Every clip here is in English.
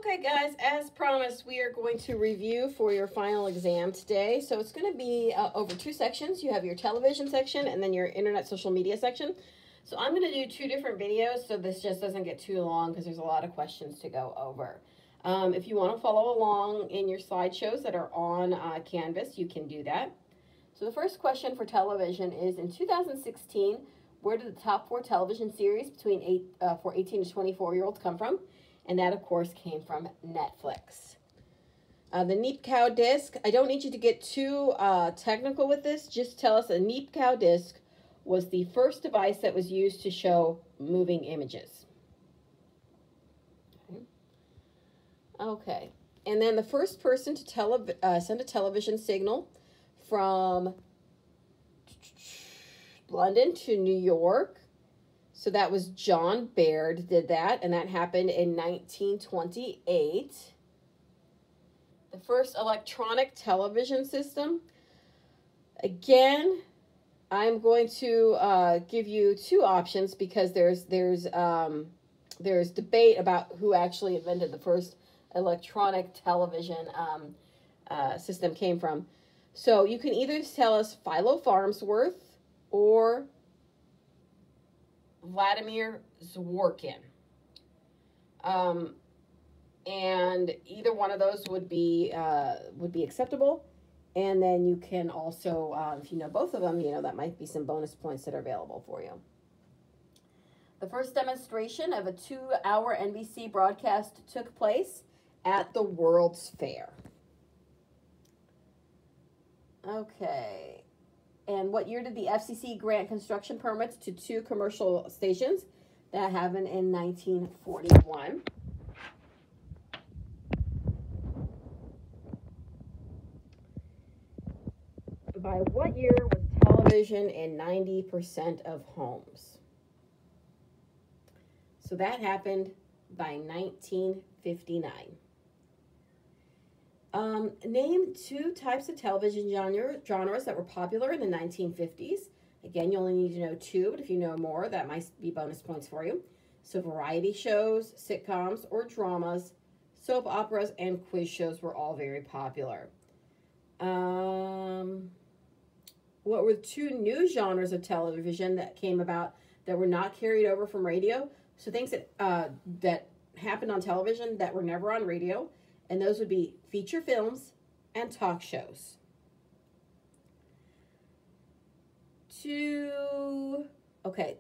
Okay guys, as promised, we are going to review for your final exam today. So it's going to be over two sections. You have your television section and then your internet social media section. So I'm going to do two different videos so this just doesn't get too long because there's a lot of questions to go over. If you want to follow along in your slideshows that are on Canvas, you can do that. So the first question for television is, in 2016, where did the top 4 television series for 18 to 24-year-olds come from? And that, of course, came from Netflix. The Neep Cow disc, I don't need you to get too technical with this. Just tell us a Neep Cow disc was the first device that was used to show moving images. Okay. And then the first person to send a television signal from London to New York. So that was John Baird did that, and that happened in 1928. The first electronic television system. Again, I'm going to give you two options because there's debate about who actually invented the first electronic television system came from. So you can either tell us Philo Farnsworth or Vladimir Zworykin. And either one of those would be acceptable. And then you can also, if you know both of them, that might be some bonus points that are available for you. The first demonstration of a 2-hour NBC broadcast took place at the World's Fair. Okay. And what year did the FCC grant construction permits to 2 commercial stations? That happened in 1941. By what year was television in 90% of homes? So that happened by 1959. Name 2 types of television genres that were popular in the 1950s. Again, you only need to know 2, but if you know more, that might be bonus points for you. So variety shows, sitcoms, or dramas, soap operas, and quiz shows were all very popular. What were 2 new genres of television that came about that were not carried over from radio? So things that happened on television that were never on radio. And those would be feature films and talk shows. Okay,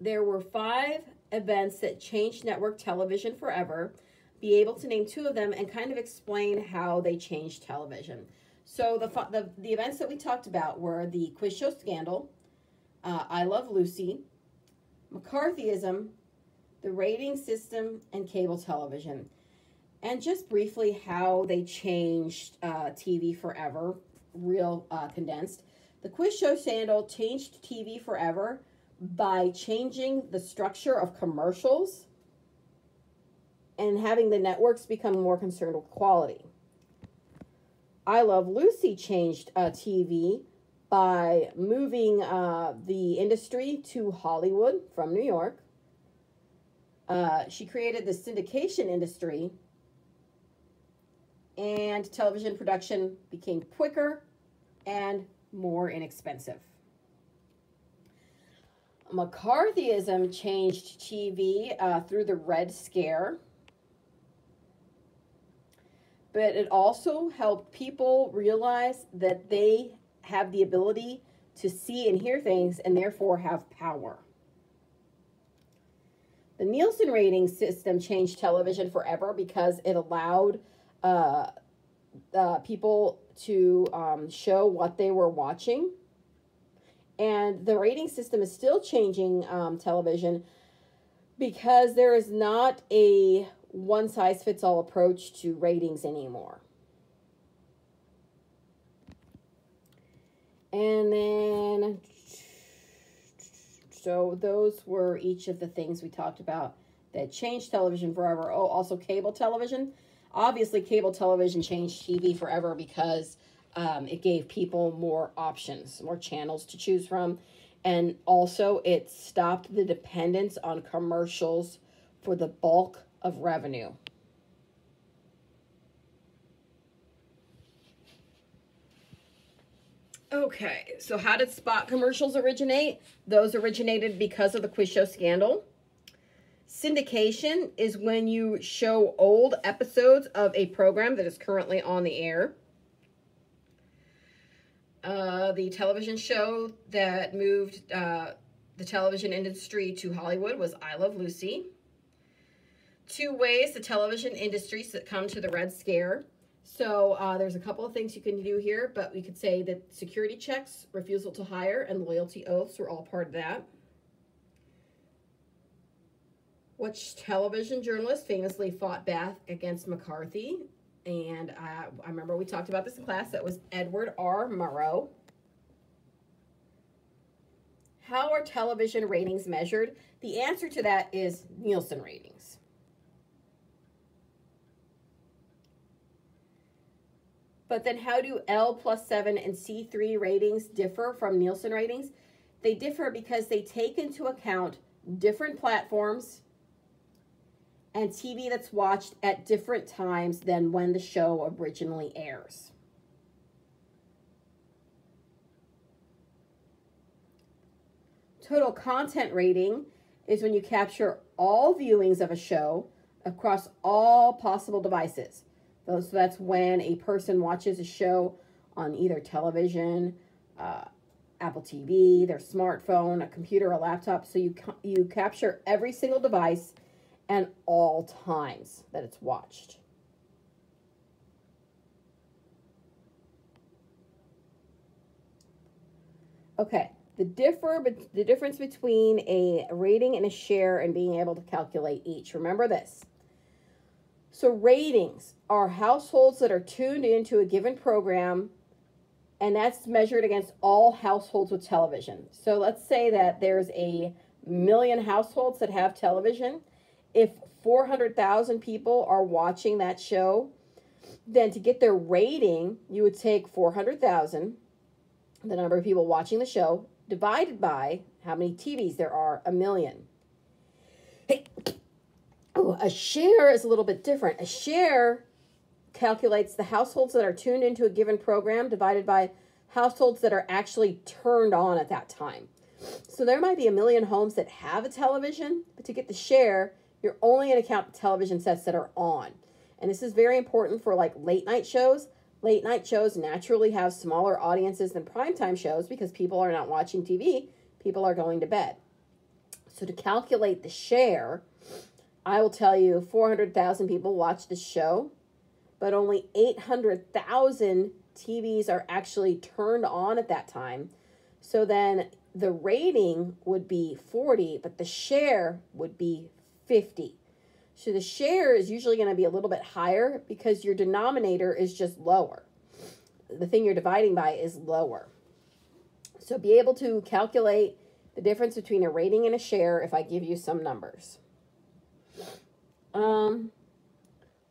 there were 5 events that changed network television forever. Be able to name 2 of them and kind of explain how they changed television. So the events that we talked about were the quiz show scandal, I Love Lucy, McCarthyism, the rating system, and cable television. And just briefly how they changed TV forever, real condensed. The quiz show scandal changed TV forever by changing the structure of commercials and having the networks become more concerned with quality. I Love Lucy changed TV by moving the industry to Hollywood from New York. She created the syndication industry, and television production became quicker and more inexpensive. McCarthyism changed TV through the Red Scare, but it also helped people realize that they have the ability to see and hear things and therefore have power. The Nielsen rating system changed television forever because it allowed people to show what they were watching. And the rating system is still changing television because there is not a one-size-fits-all approach to ratings anymore. And then, so those were each of the things we talked about that changed television forever. Oh, also cable television. Obviously, cable television changed TV forever because it gave people more options, more channels to choose from. And also, it stopped the dependence on commercials for the bulk of revenue. Okay, so how did spot commercials originate? Those originated because of the quiz show scandal. Syndication is when you show old episodes of a program that is currently on the air. The television show that moved the television industry to Hollywood was I Love Lucy. 2 ways the television industry succumbed to the Red Scare. So there's a couple of things you can do here, but we could say that security checks, refusal to hire, and loyalty oaths were all part of that. Which television journalist famously fought back against McCarthy? And I remember we talked about this in class. That was Edward R. Murrow. How are television ratings measured? The answer to that is Nielsen ratings. But then how do L+7 and C3 ratings differ from Nielsen ratings? They differ because they take into account different platforms and TV that's watched at different times than when the show originally airs. Total content rating is when you capture all viewings of a show across all possible devices. So that's when a person watches a show on either television, Apple TV, their smartphone, a computer, a laptop. So you capture every single device and all times that it's watched. Okay, the difference between a rating and a share and being able to calculate each. Remember this. So ratings are households that are tuned into a given program, and that's measured against all households with television. So let's say that there's 1 million households that have television. If 400,000 people are watching that show, then to get their rating, you would take 400,000, the number of people watching the show, divided by how many TVs there are, 1 million. Hey, a share is a little bit different. A share calculates the households that are tuned into a given program divided by households that are actually turned on at that time. So there might be 1 million homes that have a television, but to get the share, you're only going to count the television sets that are on. And this is very important for like late night shows. Late night shows naturally have smaller audiences than primetime shows because people are not watching TV. People are going to bed. So to calculate the share, I will tell you 400,000 people watch the show, but only 800,000 TVs are actually turned on at that time. So then the rating would be 40, but the share would be 50. So the share is usually going to be a little bit higher because your denominator is just lower. The thing you're dividing by is lower. So be able to calculate the difference between a rating and a share if I give you some numbers.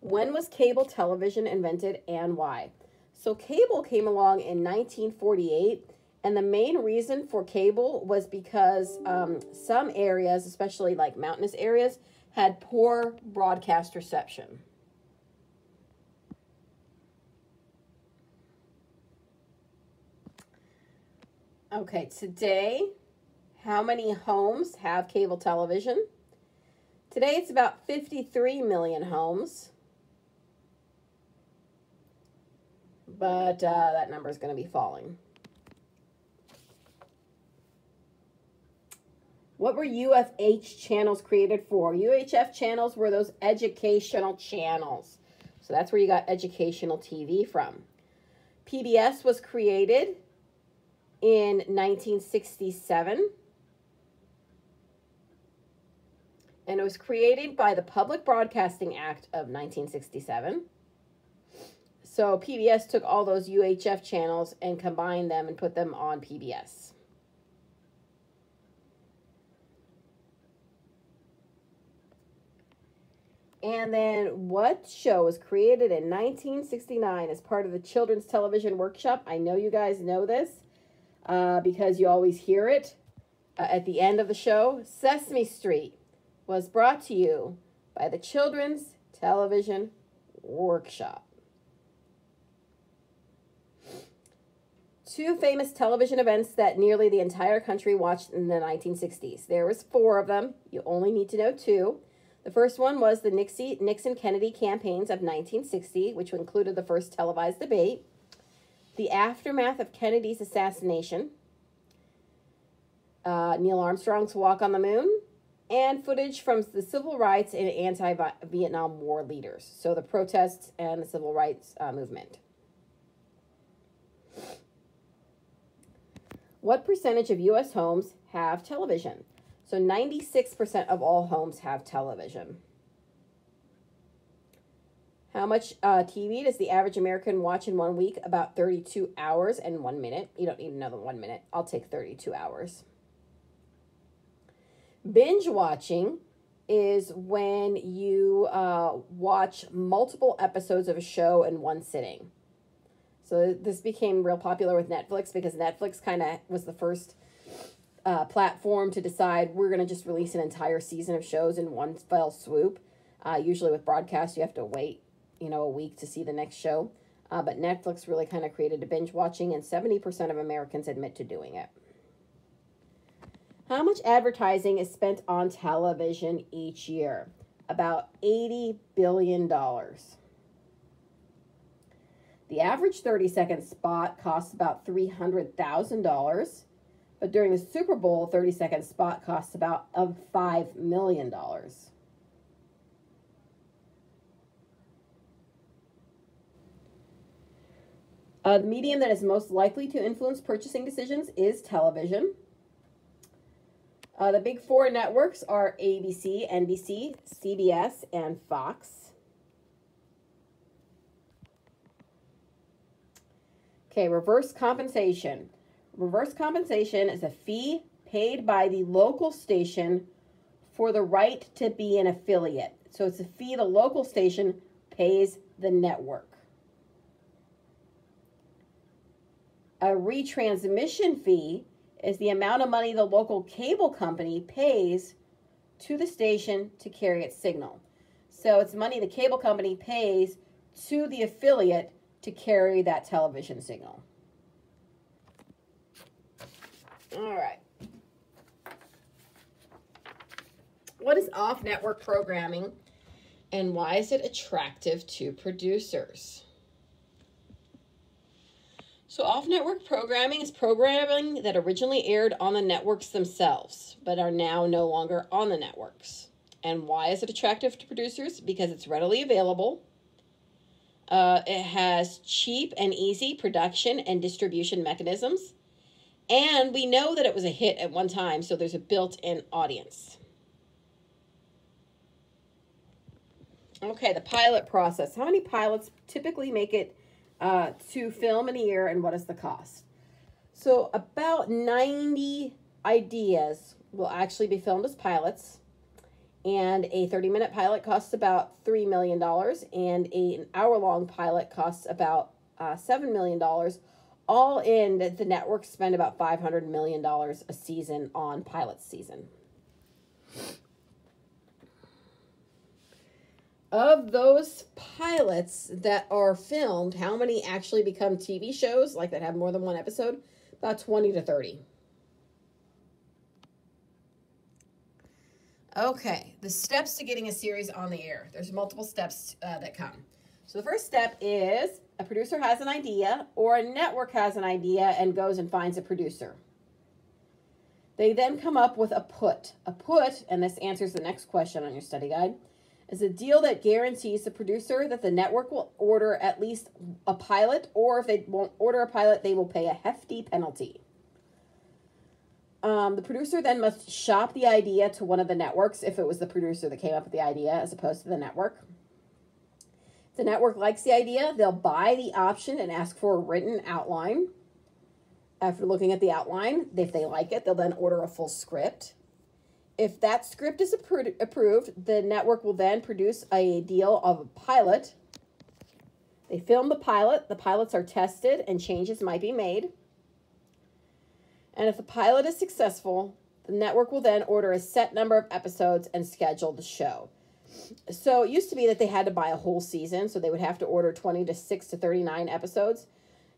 When was cable television invented and why? So cable came along in 1948, and the main reason for cable was because some areas, especially like mountainous areas, had poor broadcast reception. Okay, today, how many homes have cable television? Today, it's about 53 million homes. But that number is going to be falling. What were UFH channels created for? UHF channels were those educational channels. So that's where you got educational TV from. PBS was created in 1967. And it was created by the Public Broadcasting Act of 1967. So PBS took all those UHF channels and combined them and put them on PBS. And then what show was created in 1969 as part of the Children's Television Workshop? I know you guys know this because you always hear it at the end of the show. Sesame Street was brought to you by the Children's Television Workshop. two famous television events that nearly the entire country watched in the 1960s. There was four of them. You only need to know two. The first one was the Nixon-Kennedy campaigns of 1960, which included the first televised debate, the aftermath of Kennedy's assassination, Neil Armstrong's walk on the moon, and footage from the civil rights and anti-Vietnam War leaders. So the protests and the civil rights movement. What percentage of U.S. homes have television? So 96% of all homes have television. How much TV does the average American watch in 1 week? About 32 hours and 1 minute. You don't need another 1 minute. I'll take 32 hours. Binge watching is when you watch multiple episodes of a show in one sitting. So this became real popular with Netflix because Netflix kind of was the first platform to decide we're going to just release an entire season of shows in one fell swoop. Usually with broadcast, you have to wait, a week to see the next show. But Netflix really kind of created a binge watching, and 70% of Americans admit to doing it. How much advertising is spent on television each year? About $80 billion. The average 30-second spot costs about $300,000, but during the Super Bowl, a 30-second spot costs about $5 million. The medium that is most likely to influence purchasing decisions is television. The big four networks are ABC, NBC, CBS, and Fox. Okay, reverse compensation. Reverse compensation is a fee paid by the local station for the right to be an affiliate. So it's a fee the local station pays the network. A retransmission fee is the amount of money the local cable company pays to the station to carry its signal. So it's money the cable company pays to the affiliate to carry that television signal. All right. What is off-network programming, and why is it attractive to producers? So off-network programming is programming that originally aired on the networks themselves, but are now no longer on the networks. And why is it attractive to producers? Because it's readily available. It has cheap and easy production and distribution mechanisms. And we know that it was a hit at one time, so there's a built-in audience. Okay, the pilot process. How many pilots typically make it to film in a year, and what is the cost? So about 90 ideas will actually be filmed as pilots, and a 30-minute pilot costs about $3 million, and an hour-long pilot costs about $7 million. All in, the networks spend about $500 million a season on pilot season. Of those pilots that are filmed, how many actually become TV shows, like that have more than one episode? About 20 to 30. Okay, the steps to getting a series on the air. There's multiple steps that come. So the first step is a producer has an idea, or a network has an idea and goes and finds a producer. They then come up with a put. A put, and this answers the next question on your study guide, is a deal that guarantees the producer that the network will order at least a pilot, or if they won't order a pilot, they will pay a hefty penalty. The producer then must shop the idea to one of the networks if it was the producer that came up with the idea as opposed to the network. If the network likes the idea, they'll buy the option and ask for a written outline. After looking at the outline, if they like it, they'll then order a full script. If that script is approved, the network will then produce a deal of a pilot. They film the pilot. The pilots are tested and changes might be made. And if the pilot is successful, the network will then order a set number of episodes and schedule the show. So it used to be that they had to buy a whole season, so they would have to order 26 to 39 episodes.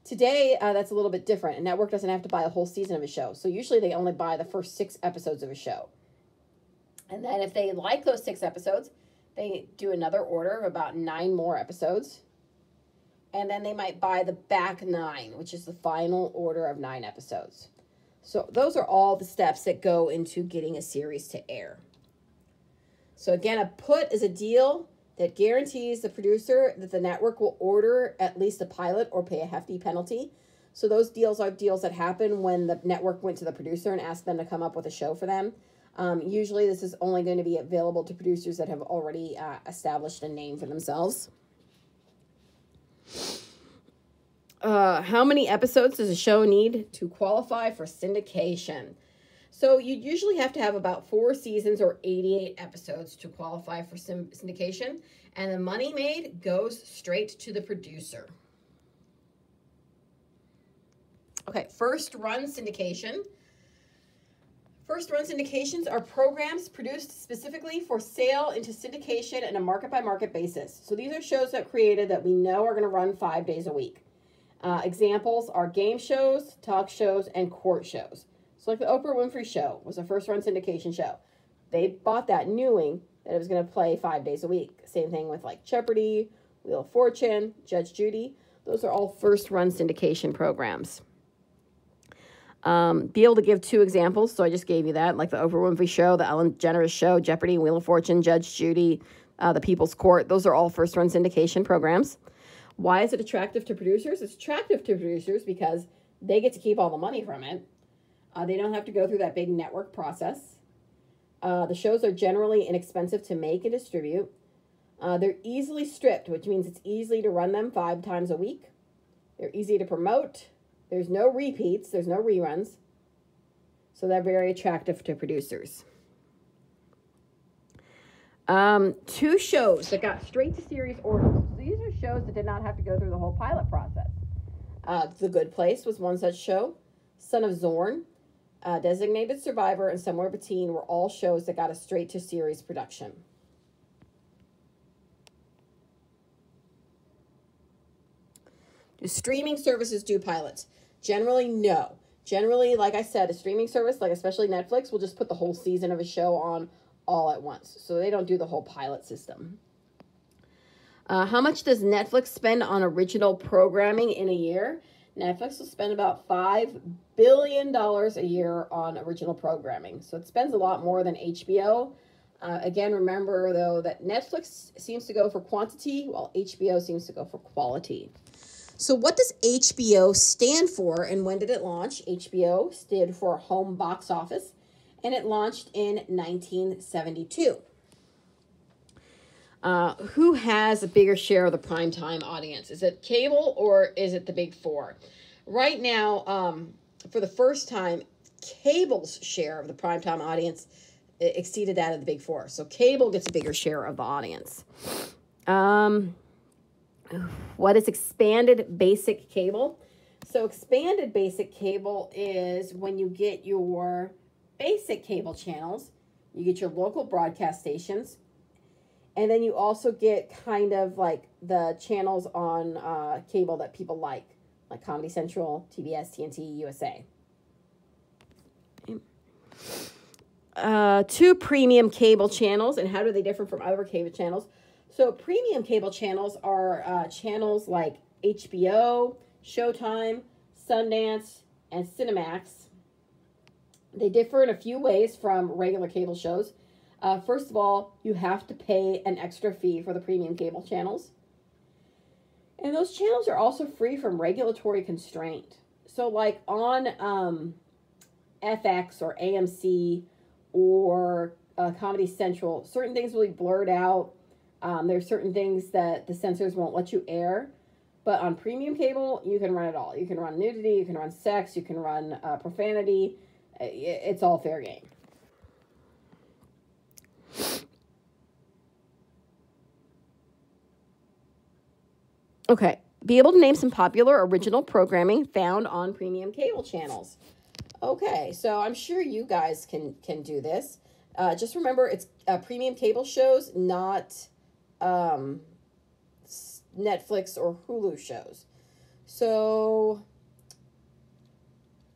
Today, that's a little bit different. A network doesn't have to buy a whole season of a show. So usually they only buy the first 6 episodes of a show. And then if they like those 6 episodes, they do another order of about 9 more episodes. And then they might buy the back 9, which is the final order of 9 episodes. So those are all the steps that go into getting a series to air. So again, a put is a deal that guarantees the producer that the network will order at least a pilot or pay a hefty penalty. So those deals are deals that happen when the network went to the producer and asked them to come up with a show for them. Usually this is only going to be available to producers that have already established a name for themselves. How many episodes does a show need to qualify for syndication? So you usually have to have about 4 seasons or 88 episodes to qualify for syndication, and the money made goes straight to the producer. Okay, first run syndication. First run syndications are programs produced specifically for sale into syndication on a market-by-market basis. So these are shows that created that we know are going to run 5 days a week. Examples are game shows, talk shows, and court shows. So like the Oprah Winfrey Show was a first-run syndication show. They bought that knowing that it was going to play 5 days a week. Same thing with like Jeopardy, Wheel of Fortune, Judge Judy. Those are all first-run syndication programs. Be able to give 2 examples. So I just gave you that, like the Oprah Winfrey Show, the Ellen DeGeneres Show, Jeopardy, Wheel of Fortune, Judge Judy, the People's Court. Those are all first-run syndication programs. Why is it attractive to producers? It's attractive to producers because they get to keep all the money from it. They don't have to go through that big network process. The shows are generally inexpensive to make and distribute. They're easily stripped, which means it's easy to run them 5 times a week. They're easy to promote. There's no repeats. There's no reruns. So they're very attractive to producers. 2 shows that got straight to series orders. These are shows that did not have to go through the whole pilot process. The Good Place was one such show. Son of Zorn, Designated Survivor, and Somewhere Between were all shows that got a straight to series production. Do streaming services do pilots? Generally, no. Generally, like I said, a streaming service, like especially Netflix, will just put the whole season of a show on all at once. So they don't do the whole pilot system. How much does Netflix spend on original programming in a year? Netflix will spend about $5 billion a year on original programming. So it spends a lot more than HBO. Again, remember, though, that Netflix seems to go for quantity, while HBO seems to go for quality. So what does HBO stand for, and when did it launch? HBO stood for Home Box Office, and it launched in 1972. Who has a bigger share of the primetime audience? Is it cable or is it the big 4? Right now, for the first time, cable's share of the primetime audience exceeded that of the big 4. So cable gets a bigger share of the audience. What is expanded basic cable? So expanded basic cable is when you get your basic cable channels, you get your local broadcast stations, and then you also get kind of like the channels on cable that people like Comedy Central, TBS, TNT, USA. 2 premium cable channels, and how do they differ from other cable channels? So premium cable channels are channels like HBO, Showtime, Sundance, and Cinemax. They differ in a few ways from regular cable shows. First of all, you have to pay an extra fee for the premium cable channels. And those channels are also free from regulatory constraint. So like on FX or AMC or Comedy Central, certain things will be blurred out. There's certain things that the censors won't let you air. But on premium cable, you can run it all. You can run nudity, you can run sex, you can run profanity. It's all fair game. Okay, be able to name some popular original programming found on premium cable channels. Okay, so I'm sure you guys can do this. Just remember, it's premium cable shows, not Netflix or Hulu shows. So,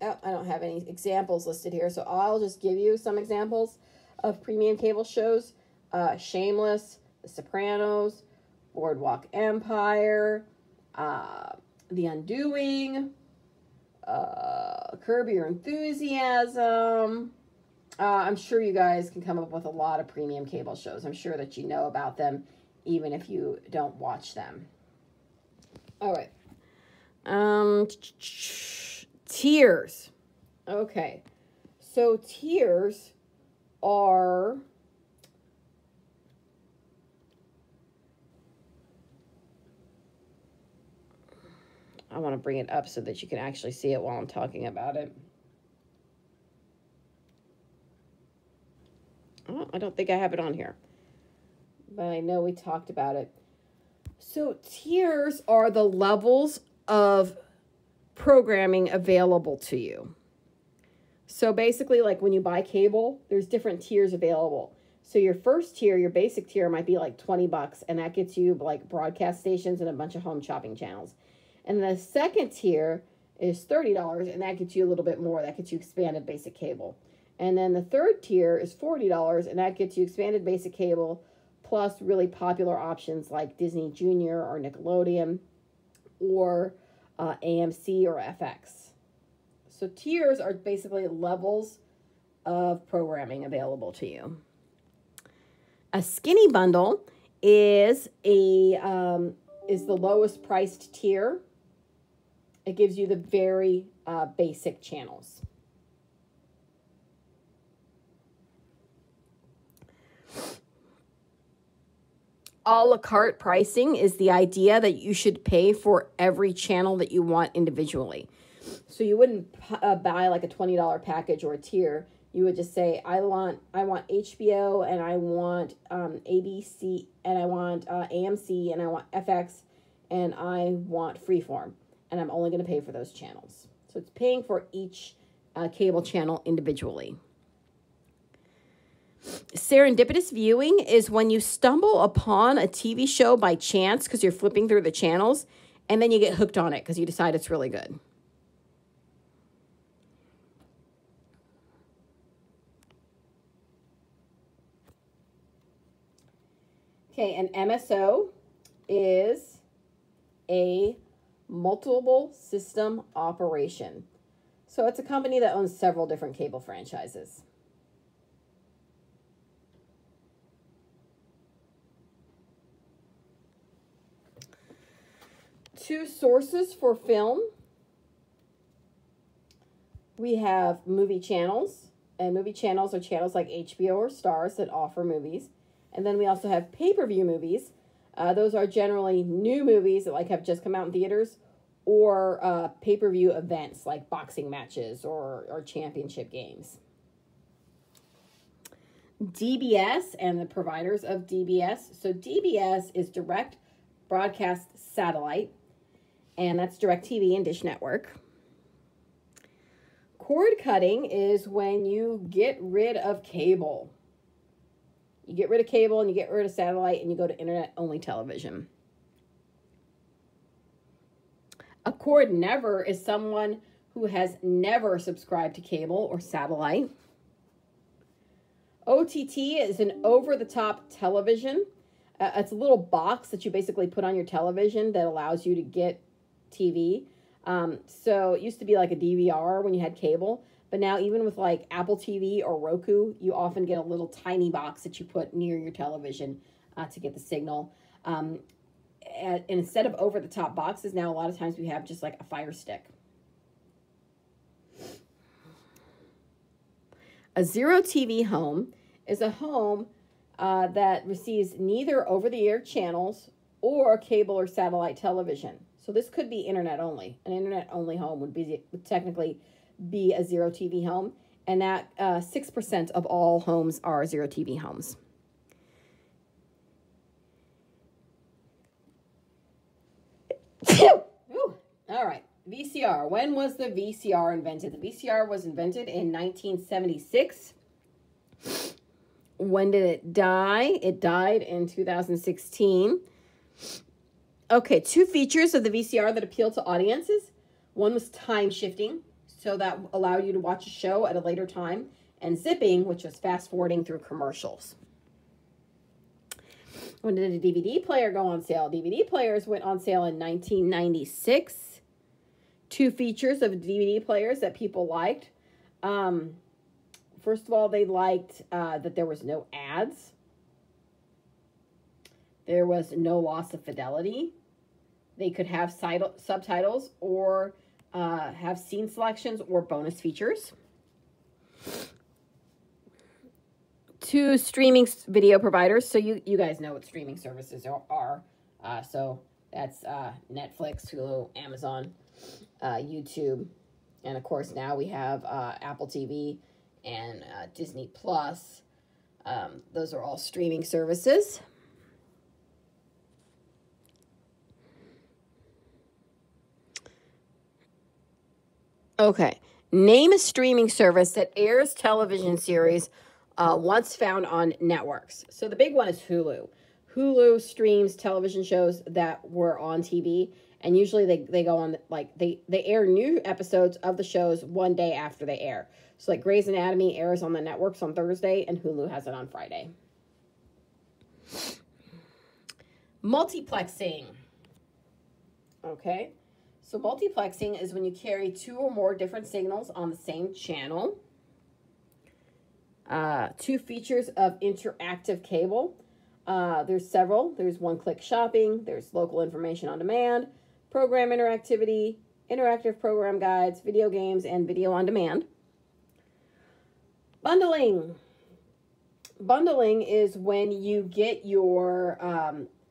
oh, I don't have any examples listed here, so I'll just give you some examples of premium cable shows. Shameless, The Sopranos, Boardwalk Empire, The Undoing, Curb Your Enthusiasm. I'm sure you guys can come up with a lot of premium cable shows. I'm sure that you know about them, even if you don't watch them. All right. Tiers. Okay. So tiers are... I want to bring it up so that you can actually see it while I'm talking about it. Oh, I don't think I have it on here, but I know we talked about it. So tiers are the levels of programming available to you. So basically, like when you buy cable, there's different tiers available. So your first tier, your basic tier, might be like $20, and that gets you like broadcast stations and a bunch of home shopping channels. And the second tier is $30, and that gets you a little bit more. That gets you expanded basic cable. And then the third tier is $40, and that gets you expanded basic cable, plus really popular options like Disney Junior or Nickelodeon or AMC or FX. So tiers are basically levels of programming available to you. A skinny bundle is the lowest priced tier. It gives you the very basic channels. A la carte pricing is the idea that you should pay for every channel that you want individually. So you wouldn't buy like a $20 package or a tier. You would just say, I want HBO, and I want ABC, and I want AMC, and I want FX, and I want Freeform. And I'm only going to pay for those channels. So it's paying for each cable channel individually. Serendipitous viewing is when you stumble upon a TV show by chance because you're flipping through the channels, and then you get hooked on it because you decide it's really good. Okay, an MSO is a multiple system operation. So it's a company that owns several different cable franchises. Two sources for film. We have movie channels, and movie channels are channels like HBO or Starz that offer movies. And then we also have pay-per-view movies. Those are generally new movies that have just come out in theaters, or pay-per-view events like boxing matches or championship games. DBS and the providers of DBS. So DBS is Direct Broadcast Satellite, and that's DirecTV and Dish Network. Cord cutting is when you get rid of cable. You get rid of cable and you get rid of satellite and you go to internet-only television. A cord never is someone who has never subscribed to cable or satellite. OTT is an over-the-top television. It's a little box that you basically put on your television that allows you to get TV. So it used to be like a DVR when you had cable. But now even with like Apple TV or Roku, you often get a little tiny box that you put near your television to get the signal. And instead of over-the-top boxes, now a lot of times we have just like a Fire Stick. A zero TV home is a home that receives neither over-the-air channels or cable or satellite television. So this could be internet only. An internet-only home would technically be a zero TV home, and that 6% of all homes are zero TV homes. Ooh, all right, VCR. When was the VCR invented? The VCR was invented in 1976. When did it die? It died in 2016. Okay, 2 features of the VCR that appeal to audiences. One was time shifting, so that allowed you to watch a show at a later time, and zipping, which was fast forwarding through commercials. When did a DVD player go on sale? DVD players went on sale in 1996. 2 features of DVD players that people liked. First of all, they liked that there was no ads. There was no loss of fidelity. They could have subtitles or have scene selections or bonus features. 2 streaming video providers. So you guys know what streaming services are. So that's Netflix, Hulu, Amazon, YouTube. And, of course, now we have Apple TV and Disney Plus. Those are all streaming services. Okay. Name a streaming service that airs television series once found on networks. So the big one is Hulu. Hulu streams television shows that were on TV, and usually they go on, like, they air new episodes of the shows one day after they air. So, like, Grey's Anatomy airs on the networks on Thursday, and Hulu has it on Friday. Multiplexing. Okay. So multiplexing is when you carry 2 or more different signals on the same channel. 2 features of interactive cable. There's several. There's one-click shopping. There's local information on demand, program interactivity, interactive program guides, video games, and video on demand. Bundling. Bundling is when you get your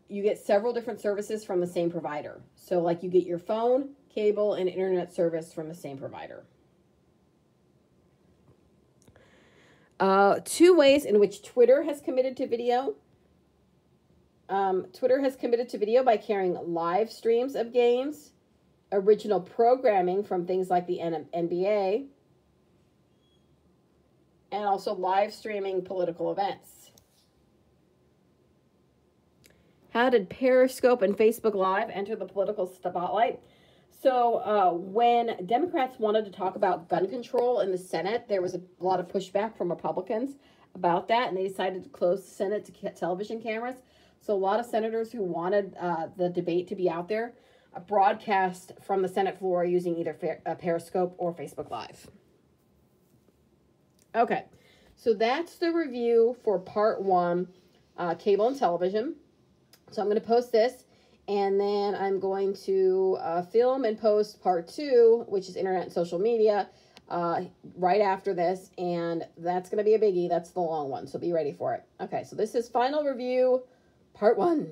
you get several different services from the same provider. So, like, you get your phone, cable, and internet service from the same provider. 2 ways in which Twitter has committed to video. Twitter has committed to video by carrying live streams of games, original programming from things like the NBA, and also live streaming political events. How did Periscope and Facebook Live enter the political spotlight? So when Democrats wanted to talk about gun control in the Senate, there was a lot of pushback from Republicans about that, and they decided to close the Senate to television cameras. So a lot of senators who wanted the debate to be out there broadcast from the Senate floor using either Periscope or Facebook Live. Okay, so that's the review for part 1, cable and television. So I'm going to post this, and then I'm going to film and post part 2, which is internet and social media, right after this, and that's going to be a biggie. That's the long one, so be ready for it. Okay, so this is final review, part 1.